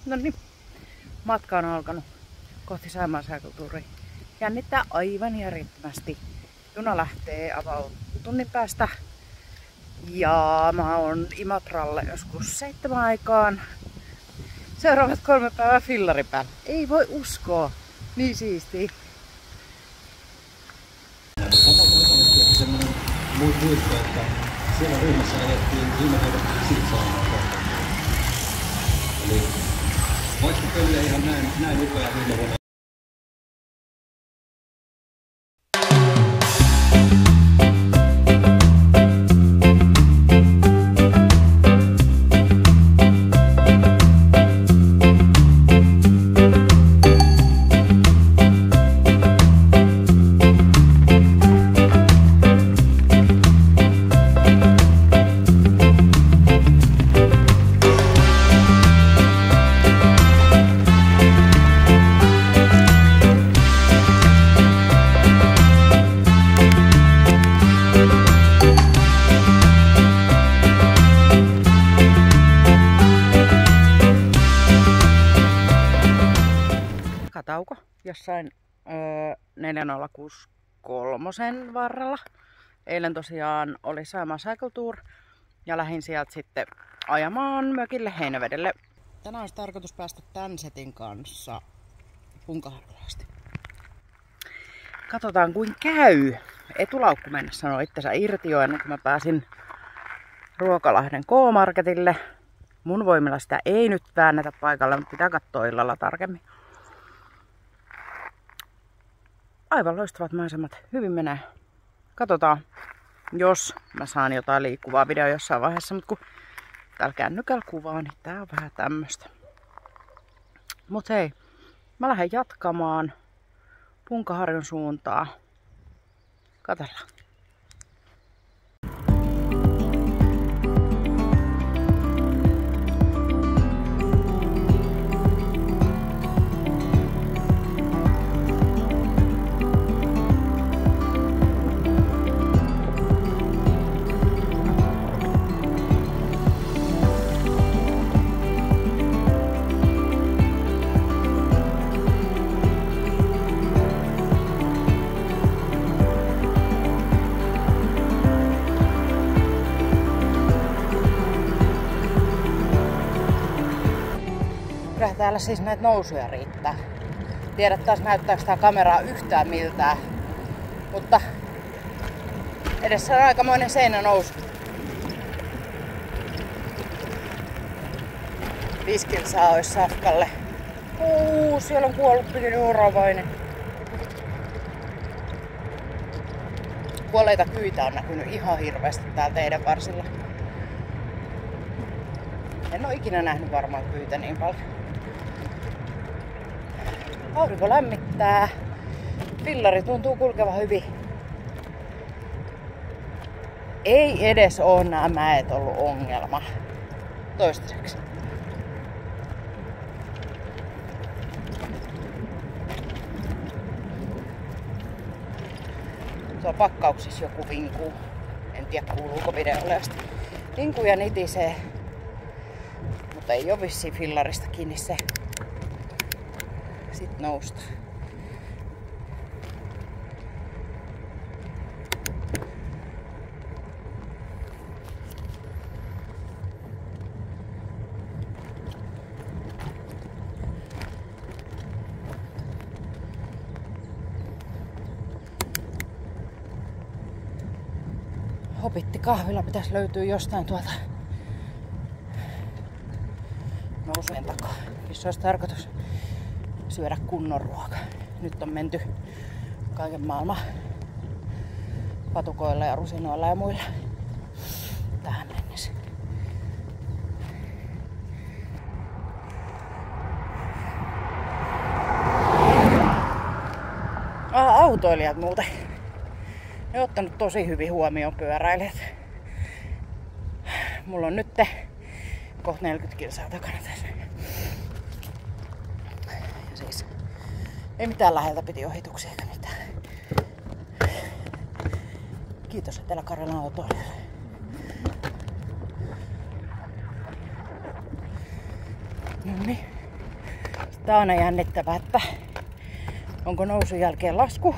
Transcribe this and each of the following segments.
No niin, matka on alkanut kohti Saimaan Cycle-touria. Jännittää aivan järjettömästi. Juna lähtee about tunnin päästä. Ja mä oon Imatralle joskus 7 aikaan. Seuraavat 3 päivää fillari päällä. Ei voi uskoa. Niin siistiä. Semmoinen muisto, että siellä ryhmässä lähdettiin viime vuodet Sitsaamaan kohtaan. Eli vaikka peli ei ihan näin upea viime vuonna. Tauko jossain 4063 varrella. Eilen tosiaan oli Saimaan Cycle Tour ja lähdin sieltä sitten ajamaan mökille Heinävedelle. Tänään olisi tarkoitus päästä tän setin kanssa Punkaharjulle asti. Katsotaan kuin käy. Etulaukku mennä sanoo itsensä irti jo ennen kuin mä pääsin Ruokalahden K-marketille. Mun voimilla sitä ei nyt väännetä paikalle, mutta pitää katsoa illalla tarkemmin. Aivan loistavat maisemat. Hyvin menee. Katsotaan, jos mä saan jotain liikkuvaa videoa jossain vaiheessa, mutta kun täällä kännykällä kuvaa, niin tää on vähän tämmöstä. Mut hei, mä lähden jatkamaan Punkaharjun suuntaan. Katsellaan. Kyllä täällä siis näitä nousuja riittää. Tiedä taas näyttääkö tää kameraa yhtään miltään. Mutta edessä on aikamoinen seinänousu. 5 kilsaa olisi safkalle. Siellä on kuollut pieni uravainen. Kuolleita kyitä on näkynyt ihan hirveästi täällä teidän varsilla. En oo ikinä nähnyt varmaan kyitä niin paljon. Aurinko lämmittää. Fillari tuntuu kulkevan hyvin. Ei edes oo nämä mäet ollut ongelma. Toistaiseksi. Tuo pakkauksissa joku vinkuu. En tiedä kuuluuko videolle asti. Vinkuu ja nitisee. Mutta ei oo vissiin fillarista kiinni se. Sitten nousta. Hopitti kahvila pitäisi löytyä jostain tuolta nousujen takaa. Missä olisi tarkoitus syödä kunnon ruoka. Nyt on menty kaiken maailman patukoilla ja rusinoilla ja muilla tähän mennessä. Autoilijat muuten. Ne on ottanut tosi hyvin huomioon pyöräilijät. Mulla on nyt kohta 40 kilsaa takana tässä. Ja siis ei mitään läheltä piti ohituksia eikä mitään. Kiitos Etelä-Karjalan autoilijoille. Noniin. Tää on aina jännittävää, että onko nousun jälkeen lasku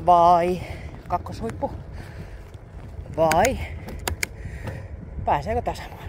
vai kakkoshuippu vai pääseekö tasamaalle.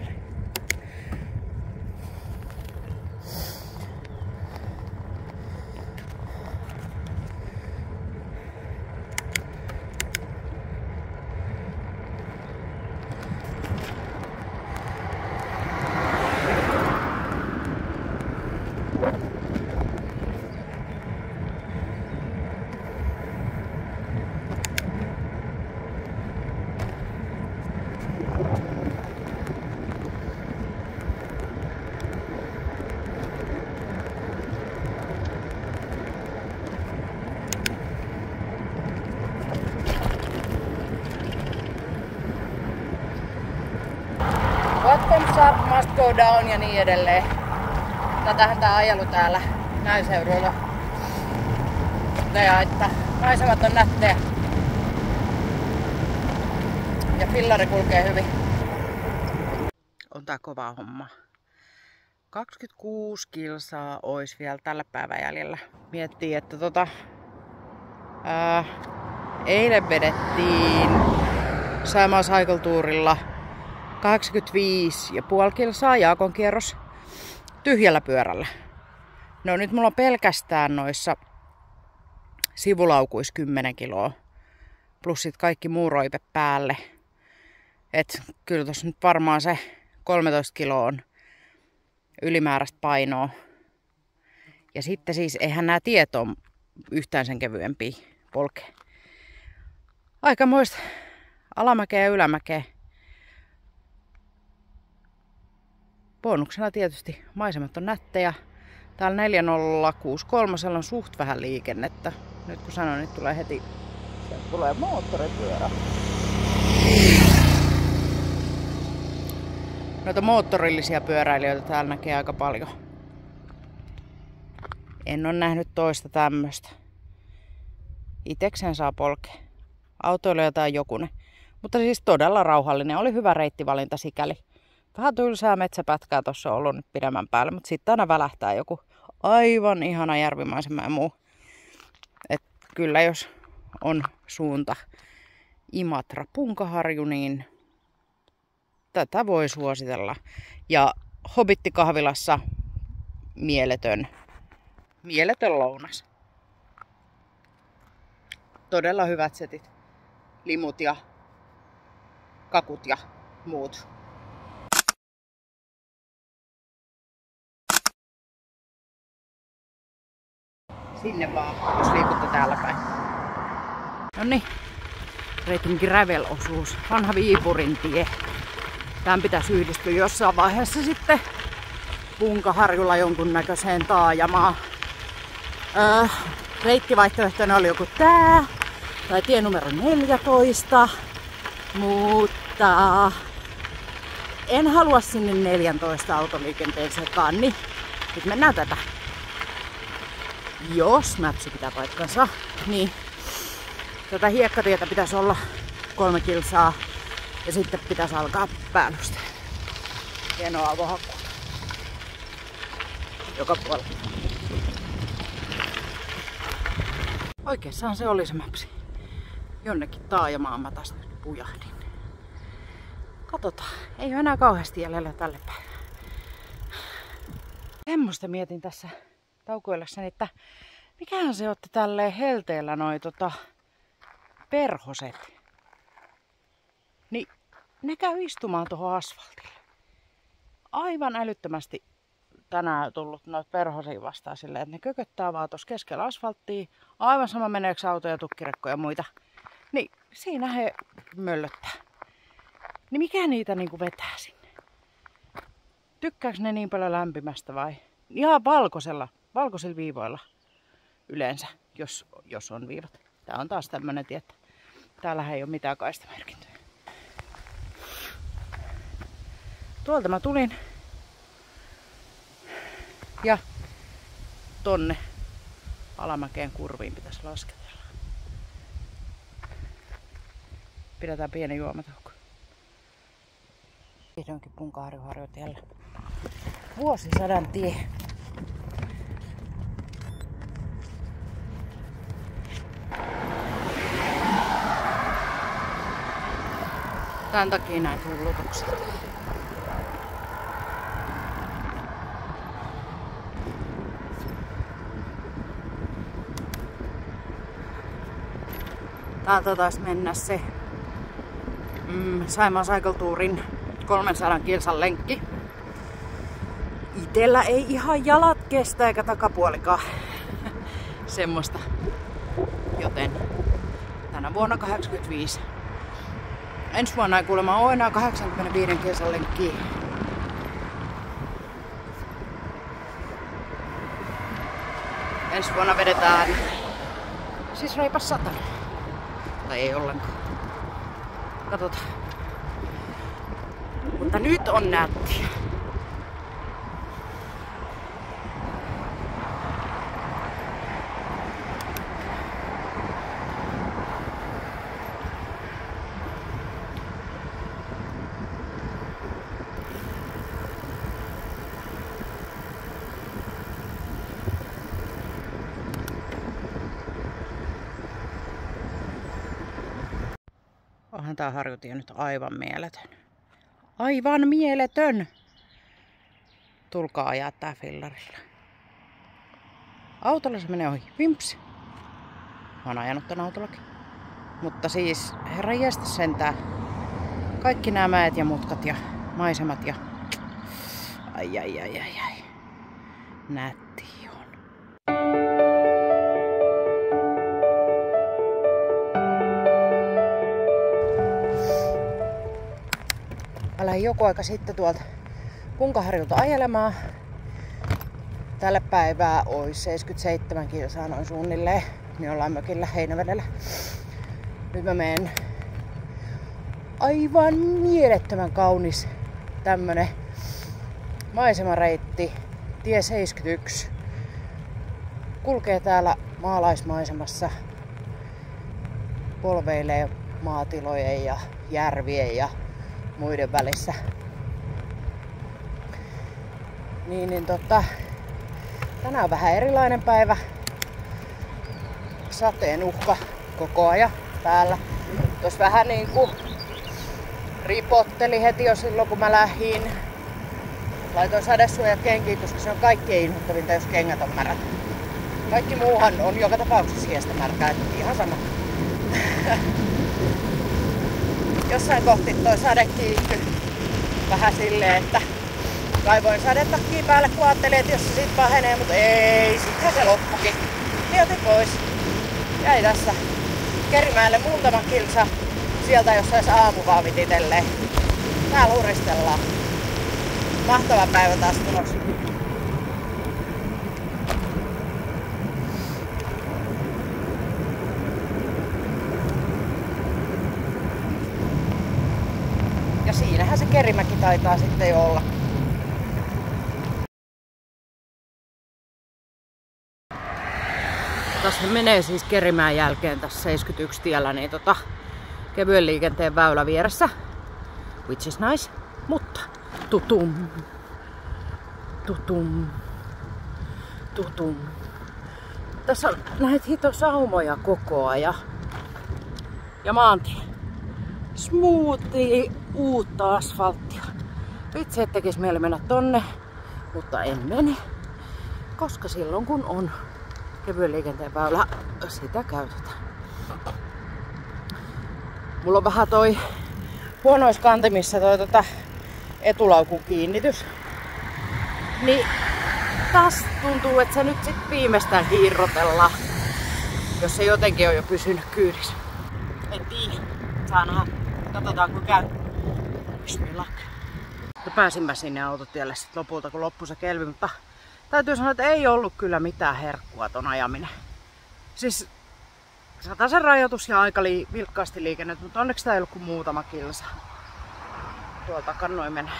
What comes up must go down ja niin edelleen. Tätähän tää ajelu täällä näin seudulla. Ja että maisemat on nättejä. Ja fillari kulkee hyvin. On tää kova homma. 26 kilsaa ois vielä tällä päivän jäljellä. Miettii, että eilen vedettiin Saimaa Cycle Tourilla 85,5 kilsaa Jaakon kierros tyhjällä pyörällä. No nyt mulla on pelkästään noissa sivulaukuissa 10 kiloa. Plus sit kaikki muu roipe päälle. Et kyllä tossa nyt varmaan se 13 kiloa on ylimääräistä painoa. Ja sitten siis eihän nämä tiet ole yhtään sen kevyempiä polkea. Aikamoista alamäkeä ja ylämäkeä. Bonuksena tietysti maisemat on nättejä. Täällä 4063 on suht vähän liikennettä. Nyt kun sanoin, niin tulee heti, sieltä tulee moottoripyörä. Noita moottorillisia pyöräilijöitä täällä näkee aika paljon. En ole nähnyt toista tämmöstä. Itekseen saa polkea. Autoilijoita tai jokunen. Mutta siis todella rauhallinen. Oli hyvä reittivalinta sikäli. Vähän tylsää metsäpätkää tuossa on ollut nyt pidemmän päälle, mutta sitten aina välähtää joku aivan ihana järvimaisema ja muu. Et kyllä jos on suunta Imatra Punkaharju, niin tätä voi suositella. Ja Hobitti-kahvilassa mieletön lounas. Todella hyvät setit. Limut ja kakut ja muut. Sinne vaan, jos liikutte täällä päin. Noniin, reitin gravel-osuus. Vanha Viipurin tie. Tämän pitäisi yhdistyä jossain vaiheessa sitten Punkaharjulla jonkunnäköiseen taajamaan. Reittivaihtoehtona oli joku tää, tai tie numero 14, mutta en halua sinne 14 autoliikenteen sekaan, niin nyt mennään tätä. Jos Mapsi pitää paikkansa, niin tätä hiekkatietä pitäisi olla 3 kilsaa ja sitten pitäisi alkaa päällystä. Hienoa avohakkuu. Joka puolella. Oikeessaan se oli se Mapsi. Jonnekin taajamaan mä taas nyt pujahdin. Katsotaan. Ei ole enää kauheasti jäljellä tälle päivään. Semmosta mietin tässä taukoillessani, että mikähän se otti tälleen helteellä noi perhoset. Niin ne käy istumaan tuohon asfaltille. Aivan älyttömästi tänään tullut noita perhosia vastaan silleen, että ne kököttää vaan tuossa keskellä asfalttia. Aivan sama meneekö autoja, tukkirekkoja ja muita. Niin siinä he möllöttää. Niin mikä niitä niinku vetää sinne? Tykkääkö ne niin paljon lämpimästä vai? Ihan valkoisilla viivoilla yleensä, jos on viivat. Tää on taas tämmönen tie, että täällä ei ole mitään kaistamerkintöjä. Tuolta mä tulin. Ja tonne alamäkeen kurviin pitäisi lasketella. Pidetään pieni juomatauko. Vihdoinkin Punkaharju harjoitella. Vuosisadan tie. Tän takia näitä hullutuksia. Täältä taas mennä se Saimaan Cycle Tourin 300 kilsan lenkki. Itellä ei ihan jalat kestä eikä takapuolikaan semmoista. Joten tänä vuonna 85. Ensi vuonna ei kuulemma ole enää 85 kilsan lenkkiä. Ensi vuonna vedetään siis reipas 100. Tai ei ollenkaan. Katsotaan. Mutta nyt on nättiä. Onhan tää harjutie nyt aivan mieletön. Aivan mieletön! Tulkaa ajaa tää fillarilla. Autolla se menee ohi. Vimps! Mä oon ajanut tän autollakin. Mutta siis, herranjestä sentään. Kaikki nämä mäet ja mutkat ja maisemat ja... Ai. Nätti on. Mä lähdin joku aika sitten tuolta Punkaharjulta ajelemaan. Tällä päivää olisi 77 kilsaa noin suunnilleen. Niin ollaan mökillä Heinävedellä. Nyt mä menen aivan mielettömän kaunis tämmönen maisemareitti. Tie 71. Kulkee täällä maalaismaisemassa. Polveilee maatilojen ja järvien ja muiden välissä. Tänään on vähän erilainen päivä. Sateen uhka koko ajan päällä. Tuossa vähän niinku ripotteli heti jo silloin kun mä lähdin. Laitoin sadesuojat kenkiin, koska se on kaikkein inhottavinta, jos kengät on märät. Kaikki muuhan on joka tapauksessa hiestä märkää, ihan sama. Jossain kohti toi sade kiihtyi vähän silleen, että kaivoin sadetakkiin päälle, kun ajattelin, että jos se sit pahenee, mutta ei, sittenhän se loppukin. Niin otin pois. Jäi tässä Kerimäelle muutama kilsa sieltä, jos sais aamuvaavit itelleen. Täällä huristellaan. Mahtava päivä taas tulossa. Ja siinähän se Kerimäki taitaa sitten jo olla. Tässä menee siis Kerimään jälkeen tässä 71 tiellä niin kevyen liikenteen väylä vieressä. Which is nice. Mutta tutum. Tässä on näitä hitosaumoja koko ajan. Ja maantie. Smoothie, uutta asfalttia. Vitsi, et tekis mieli mennä tonne, mutta en mene. Koska silloin kun on kevyen liikenteen väylä, sitä käytetään. Mulla on vähän toi huonoissa kantimissa toi etulaukun kiinnitys. Niin taas tuntuu, että se nyt sit viimeistään kiirrotellaan. Jos se jotenkin on jo pysynyt kyydissä. En tiedä. Saa nähdä. Katsotaan kun käy. Bismillah. Pääsin mä sinne autotielle sit lopulta kun loppui se kelvi, mutta täytyy sanoa, että ei ollut kyllä mitään herkkua ton ajaminen. Siis sataisen rajoitus ja aika vilkkaasti liikennettä, mutta onneksi tää ei ollut kuin muutama kilsa. Tuolta kannoin mennä.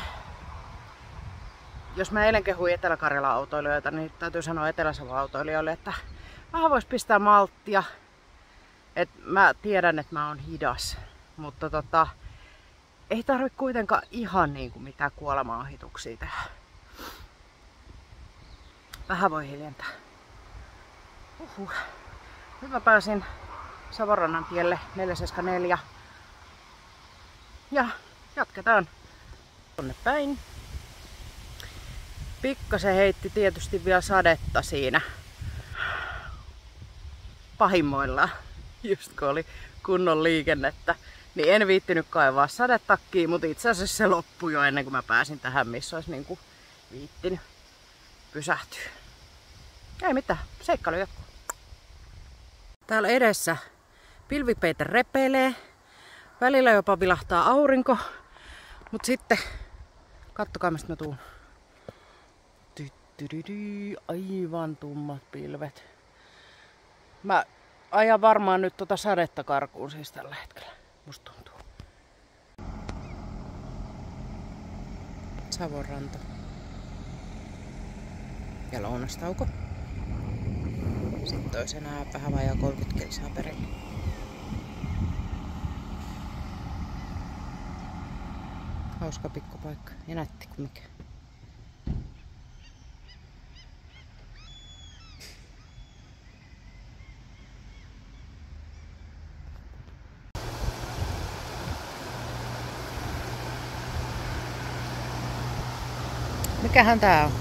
Jos mä eilen kehuin Etelä-Karjalan autoilijoita, niin täytyy sanoa Etelä-Savon autoilijoille, että vähän vois pistää malttia. Et mä tiedän, että mä oon hidas, mutta ei tarvi kuitenkaan ihan niinku mitään kuolema-ohituksia tehdä. Vähän voi hiljentää. Nyt mä pääsin Savonrannan tielle 474. Ja jatketaan tonne päin. Pikkasen heitti tietysti vielä sadetta siinä pahimmoillaan, just kun oli kunnon liikennettä. Niin en viittinyt kaivaa sadetakkiin, mutta itse asiassa se loppui jo ennen kuin mä pääsin tähän, missä olisi niinku viittinyt pysähtyä. Ei mitään, seikkailu jatkuu. Täällä edessä pilvipeite repeilee, välillä jopa vilahtaa aurinko, mutta sitten, kattokaa mistä mä tuun. Aivan tummat pilvet. Mä ajan varmaan nyt tota sadetta karkuun siis tällä hetkellä, musta tuntuu. Savonranta. Ja lounastauko. Sitten toisena vähän vajaa 30 kilsaa perille. Hauska pikkupaikka ja nätti kuin mikä. Mikähän tää on?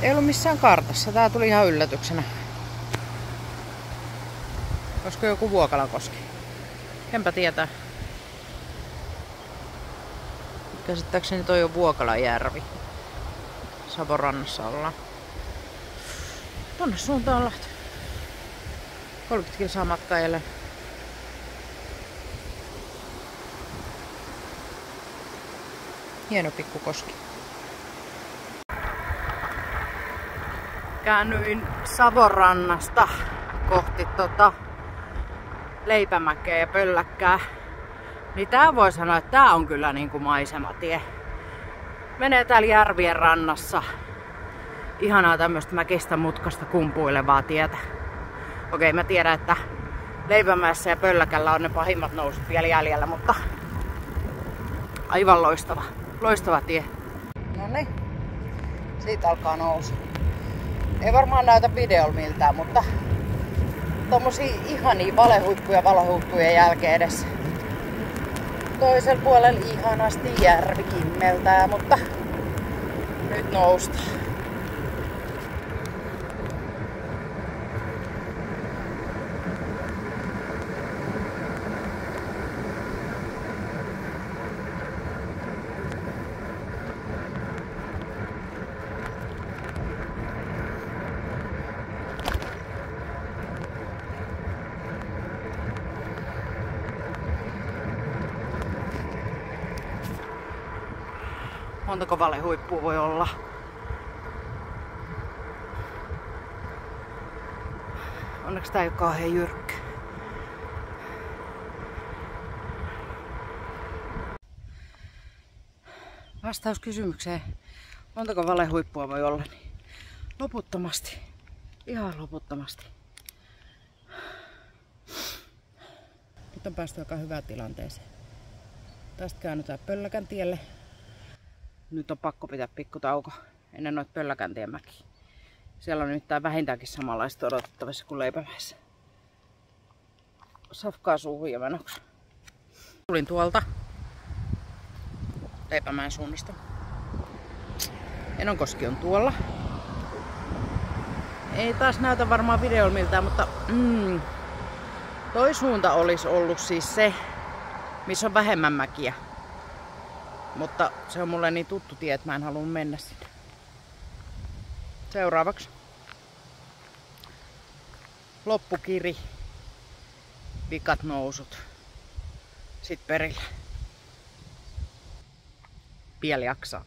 Ei ollut missään kartassa. Tää tuli ihan yllätyksenä. Olisiko joku Vuokalakoski? Enpä tietää. Käsittääkseni toi on Vuokalajärvi. Savonrannassa ollaan. Tonne suuntaan on lähtö. 30 kilsaa matkaa jälleen. Hieno pikkukoski. Käännyin Savonrannasta kohti Leipämäkeä ja Pölläkkää. Niin tää voi sanoa, että tää on kyllä niinku maisematie. Menee täällä järvien rannassa. Ihanaa tämmöstä mäkistä mutkasta kumpuilevaa tietä. Okei, mä tiedän, että Leipämäessä ja Pölläkällä on ne pahimmat nousut vielä jäljellä, mutta aivan loistava tie. Noniin, siitä alkaa nousu. Ei varmaan näytä videolla miltään, mutta tommosia ihania valehuippujen jälkeen edessä. Toisella puolella ihanasti järvi kimmeltää, mutta nyt noustaan. Montako valehuippua voi olla? Onneksi tää ei oo kauhean jyrkkä. Vastaus kysymykseen, montako valehuippua voi olla, niin loputtomasti. Ihan loputtomasti. Nyt on päästy aika hyvään tilanteeseen. Tästä käännytään Pölläkän tielle. Nyt on pakko pitää pikkutauko ennen noita Pölläkäntien mäkiä. Siellä on nimittäin vähintäänkin samanlaista odotettavissa kuin Leipämäessä. Safkaa suuhun ja menoksi. Tulin tuolta Leipämäen suunnasta. Enonkoski on tuolla. Ei taas näytä varmaan videolla miltään, mutta toi suunta olisi ollut siis se, missä on vähemmän mäkiä. Mutta se on mulle niin tuttu tie, että mä en halua mennä sinne. Seuraavaksi loppukiri, vikat nousut, sit perille. Piel jaksaa.